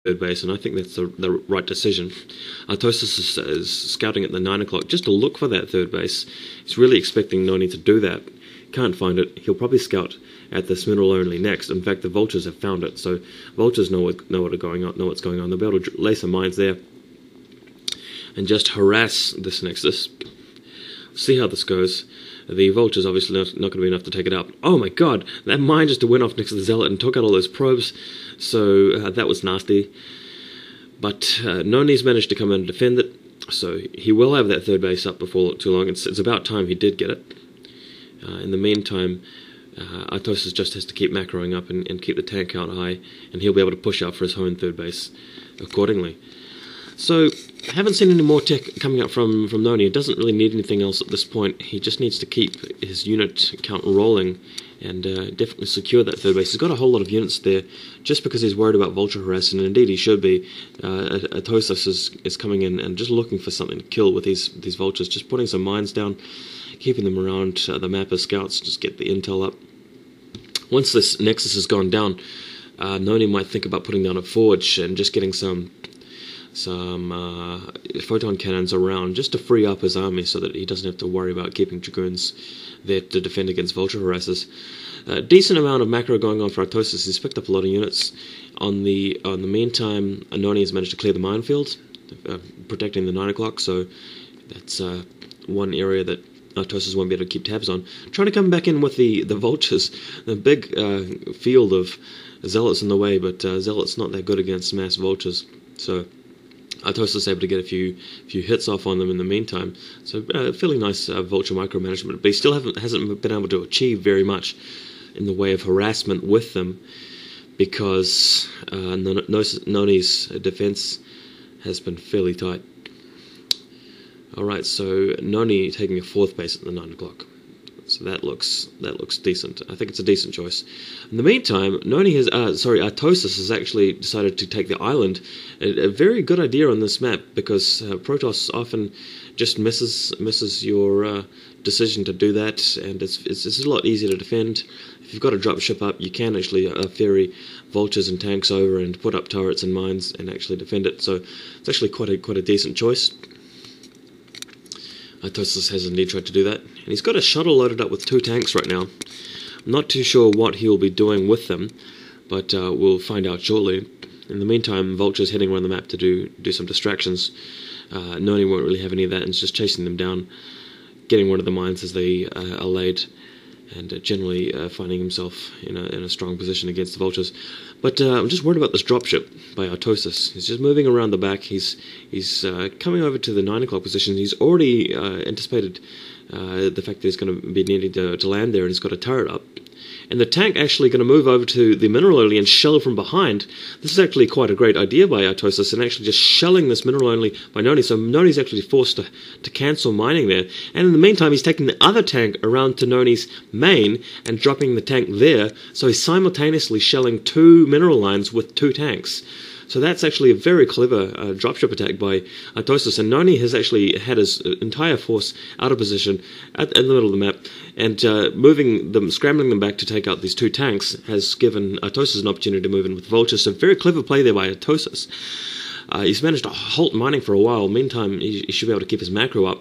third base, and I think that's the right decision. Artosis is scouting at the 9 o'clock just to look for that third base. He's really expecting Nony to do that. Can't find it. He'll probably scout at this mineral only next. In fact, the vultures have found it, so vultures know what's going on. They'll be able to lay some mines there and just harass this nexus. See how this goes. The vultures obviously not going to be enough to take it out. Oh my god, that mine just went off next to the zealot and took out all those probes. So that was nasty. But Nony's managed to come in and defend it. So he will have that third base up before too long. It's about time he did get it. In the meantime, Artosis just has to keep macroing up and keep the tank count high, and he'll be able to push out for his own third base accordingly. So, I haven't seen any more tech coming up from Nony. He doesn't really need anything else at this point. He just needs to keep his unit count rolling and definitely secure that third base. He's got a whole lot of units there just because he's worried about vulture harassment, and indeed he should be. Artosis is coming in and just looking for something to kill with these vultures, just putting some mines down, keeping them around the map as scouts, just get the intel up. Once this nexus has gone down, Nony might think about putting down a forge and just getting some photon cannons around just to free up his army so that he doesn't have to worry about keeping dragoons there to defend against vulture harassers. Decent amount of macro going on for Artosis. He's picked up a lot of units. On the meantime, Nony has managed to clear the minefield, protecting the 9 o'clock, so that's one area that Artosis won't be able to keep tabs on. Trying to come back in with the vultures, the big field of zealots in the way, but zealots not that good against mass vultures, so Artosis is able to get a few hits off on them in the meantime. So fairly nice vulture micromanagement, but he still hasn't been able to achieve very much in the way of harassment with them because Nony's defense has been fairly tight. Alright, so Nony taking a 4th base at the 9 o'clock. So that looks decent. I think it's a decent choice. In the meantime, Artosis has actually decided to take the island. A very good idea on this map because Protoss often just misses your decision to do that, and it's a lot easier to defend. If you've got a dropship up, you can actually ferry vultures and tanks over and put up turrets and mines and actually defend it. So it's actually quite a decent choice. Artosis has indeed tried to do that, and he's got a shuttle loaded up with 2 tanks right now. I'm not too sure what he'll be doing with them, but we'll find out shortly. In the meantime, Vulture's heading around the map to do some distractions. Nony won't really have any of that, and is just chasing them down, getting one of the mines as they are laid, and generally finding himself in a strong position against the vultures. But I'm just worried about this dropship by Artosis. He's just moving around the back. He's coming over to the 9 o'clock position. He's already anticipated the fact that he's going to be needing to land there, and he's got a turret up. And the tank actually going to move over to the mineral only and shell from behind. This is actually quite a great idea by Artosis, and actually just shelling this mineral only by Nony. So Nony's actually forced to cancel mining there. And in the meantime, he's taking the other tank around to Nony's main and dropping the tank there. So he's simultaneously shelling 2 mineral lines with 2 tanks. So that's actually a very clever dropship attack by Artosis, and Nony has actually had his entire force out of position in the middle of the map, and scrambling them back to take out these 2 tanks has given Artosis an opportunity to move in with vultures. So very clever play there by Artosis. He's managed to halt mining for a while. Meantime, he should be able to keep his macro up.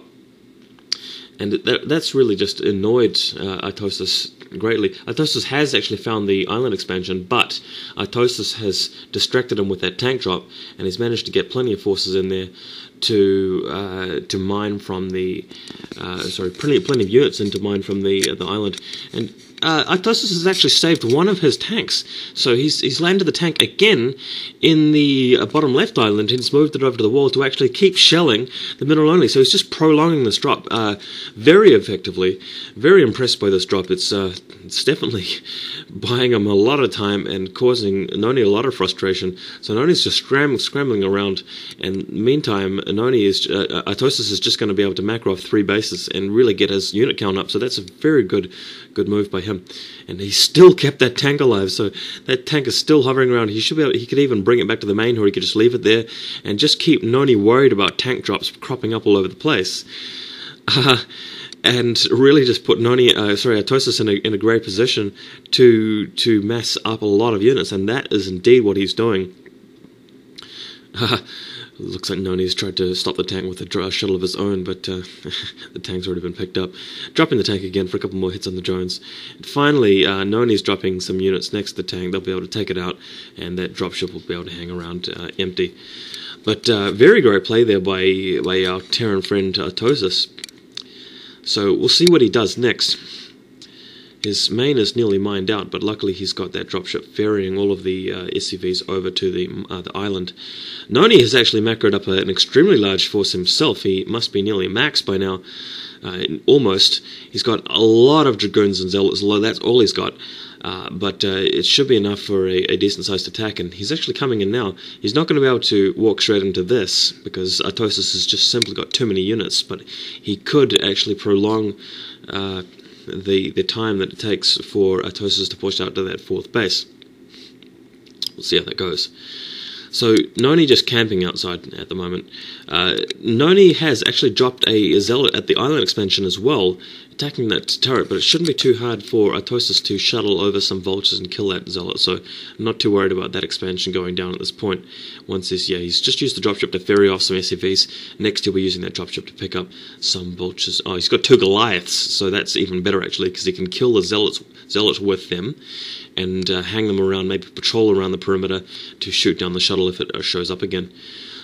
And that's really just annoyed Artosis greatly. Artosis has actually found the island expansion, but Artosis has distracted him with that tank drop, and he's managed to get plenty of forces in there to mine from the plenty of units in to mine from the island. And Artosis has actually saved one of his tanks, so he's landed the tank again in the bottom left island, and he's moved it over to the wall to actually keep shelling the mineral only. So he's just prolonging this drop very effectively. Very impressed by this drop. It's definitely buying him a lot of time and causing Nony a lot of frustration. So Nony's just scrambling around, and meantime, Artosis is just going to be able to macro off 3 bases and really get his unit count up. So that's a very good move by him. And he still kept that tank alive, so that tank is still hovering around. He could even bring it back to the main, or he could just leave it there and just keep Nony worried about tank drops cropping up all over the place. And really just put Artosis in a great position to mass up a lot of units, and that is indeed what he's doing. Looks like Nony's tried to stop the tank with a shuttle of his own, but the tank's already been picked up. Dropping the tank again for a couple more hits on the drones. And finally, Nony's dropping some units next to the tank. They'll be able to take it out, and that dropship will be able to hang around empty. But very great play there by our Terran friend Artosis. So we'll see what he does next. His main is nearly mined out, but luckily he's got that dropship ferrying all of the SCVs over to the island. Nony has actually macroed up an extremely large force himself. He must be nearly maxed by now, almost. He's got a lot of Dragoons and Zealots, although that's all he's got. But it should be enough for a decent-sized attack, and he's actually coming in now. He's not going to be able to walk straight into this, because Artosis has just simply got too many units, but he could actually prolong the time that it takes for Artosis to push out to that 4th base. We'll see how that goes. So, Nony just camping outside at the moment. Nony has actually dropped a Zealot at the island expansion as well, attacking that turret, but it shouldn't be too hard for Artosis to shuttle over some vultures and kill that Zealot, so I'm not too worried about that expansion going down at this point. Once he's just used the dropship to ferry off some SCVs. Next he'll be using that dropship to pick up some vultures. Oh, he's got 2 Goliaths, so that's even better actually, because he can kill the Zealots with them, and hang them around, maybe patrol around the perimeter to shoot down the shuttle if it shows up again.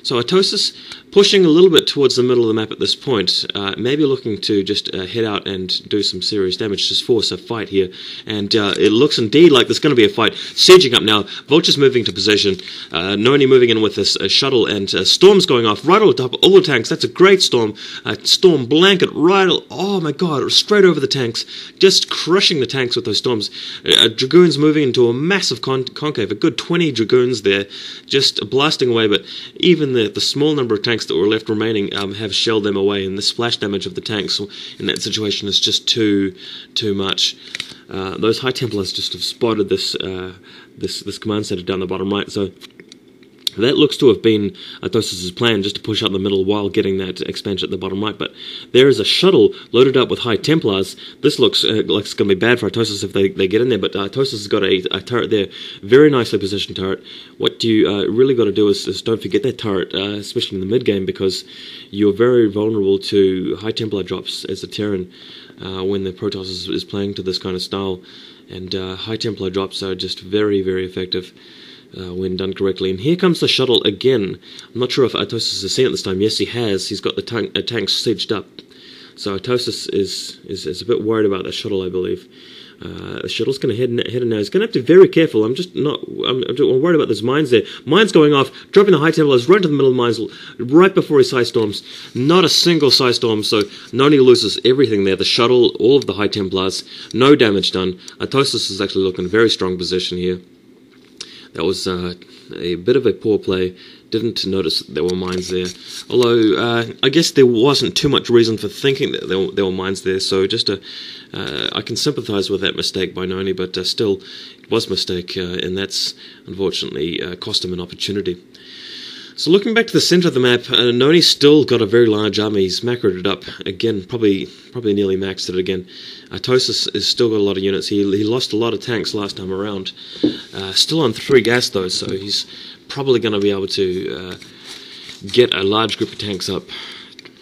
So Artosis pushing a little bit towards the middle of the map at this point, maybe looking to just head out and do some serious damage, just force a fight here, and it looks indeed like there's going to be a fight. Sieging up now, Vultures moving to position, Nony moving in with a shuttle, and storms going off right on top of all the tanks. That's a great storm, storm blanket right, oh my god, straight over the tanks, just crushing the tanks with those storms. Dragoons moving into a massive concave, a good 20 Dragoons there, just blasting away, but even the small number of tanks that were left remaining have shelled them away, and the splash damage of the tanks in that situation is just too much. Those High Templars just have spotted this command center down the bottom right, so that looks to have been Artosis' plan, just to push out the middle while getting that expansion at the bottom right. But there is a shuttle loaded up with High Templars. This looks like it's going to be bad for Artosis if they get in there, but Artosis has got a turret there, very nicely positioned turret. What you really got to do is don't forget that turret, especially in the mid-game, because you're very vulnerable to High Templar drops as a Terran when the Protoss is playing to this kind of style. And High Templar drops are just very, very effective when done correctly. And here comes the shuttle again. I'm not sure if Artosis has seen it this time. Yes, he has. He's got the tank sieged up. So Artosis is a bit worried about that shuttle, I believe. The shuttle's going to head in now. He's going to have to be very careful. I'm worried about those mines there. Mines going off, dropping the High Templars right into the middle of the mines, right before his Psi Storms. Not a single Psi Storm, so Nony loses everything there. The shuttle, all of the High Templars, no damage done. Artosis is actually looking in a very strong position here. That was a bit of a poor play. Didn't notice that there were mines there. Although, I guess there wasn't too much reason for thinking that there were mines there, so just I can sympathise with that mistake by Nony, but still, it was a mistake, and that's unfortunately cost him an opportunity. So looking back to the centre of the map, Nony's still got a very large army. He's macroed it up again, probably nearly maxed it again. Artosis has still got a lot of units. He lost a lot of tanks last time around. Still on 3 gas though, so he's probably going to be able to get a large group of tanks up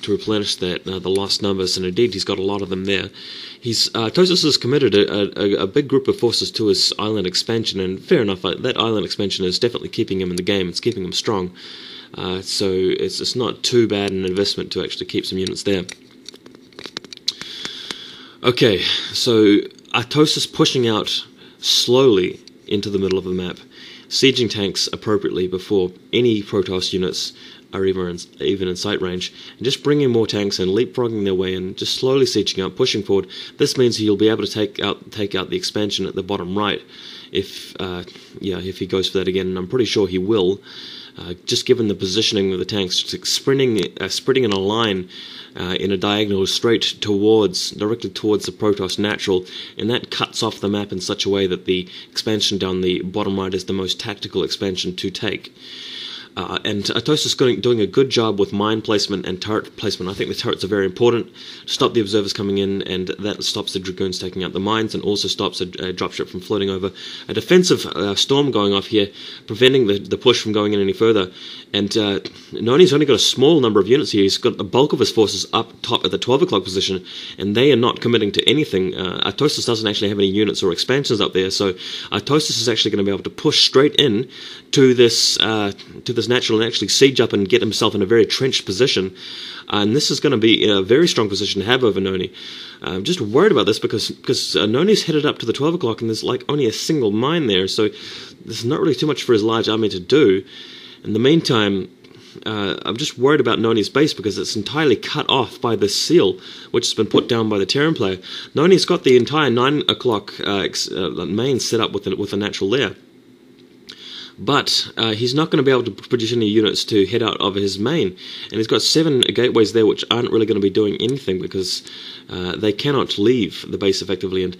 to replenish that the lost numbers, and indeed he's got a lot of them there. Artosis has committed a big group of forces to his island expansion, and fair enough, that island expansion is definitely keeping him in the game. It's keeping him strong, so it's not too bad an investment to actually keep some units there. Okay, so Artosis pushing out slowly into the middle of the map, sieging tanks appropriately before any Protoss units are even in sight range, and just bringing more tanks and leapfrogging their way in, just slowly sieging up, pushing forward. This means he'll be able to take out the expansion at the bottom right, if he goes for that again, and I'm pretty sure he will. Just given the positioning of the tanks, just sprinting in a line in a diagonal directly towards the Protoss natural, and that cuts off the map in such a way that the expansion down the bottom right is the most tactical expansion to take. And Artosis is doing a good job with mine placement and turret placement. I think the turrets are very important to stop the observers coming in, and that stops the Dragoons taking out the mines, and also stops a dropship from floating over. A defensive storm going off here, preventing the push from going in any further. And Nony's only got a small number of units here. He's got the bulk of his forces up top at the 12 o'clock position, and they are not committing to anything. Artosis doesn't actually have any units or expansions up there, so Artosis is actually going to be able to push straight in to this natural and actually siege up and get himself in a very trenched position. And this is going to be a very strong position to have over Nony. I'm just worried about this because Nony's headed up to the 12 o'clock and there's like only a single mine there, so there's not really too much for his large army to do. In the meantime, I'm just worried about Nony's base because it's entirely cut off by this seal, which has been put down by the Terran player. Nony's got the entire 9 o'clock main set up with a natural lair. But he's not going to be able to produce any units to head out of his main. And he's got 7 gateways there which aren't really going to be doing anything because they cannot leave the base effectively. And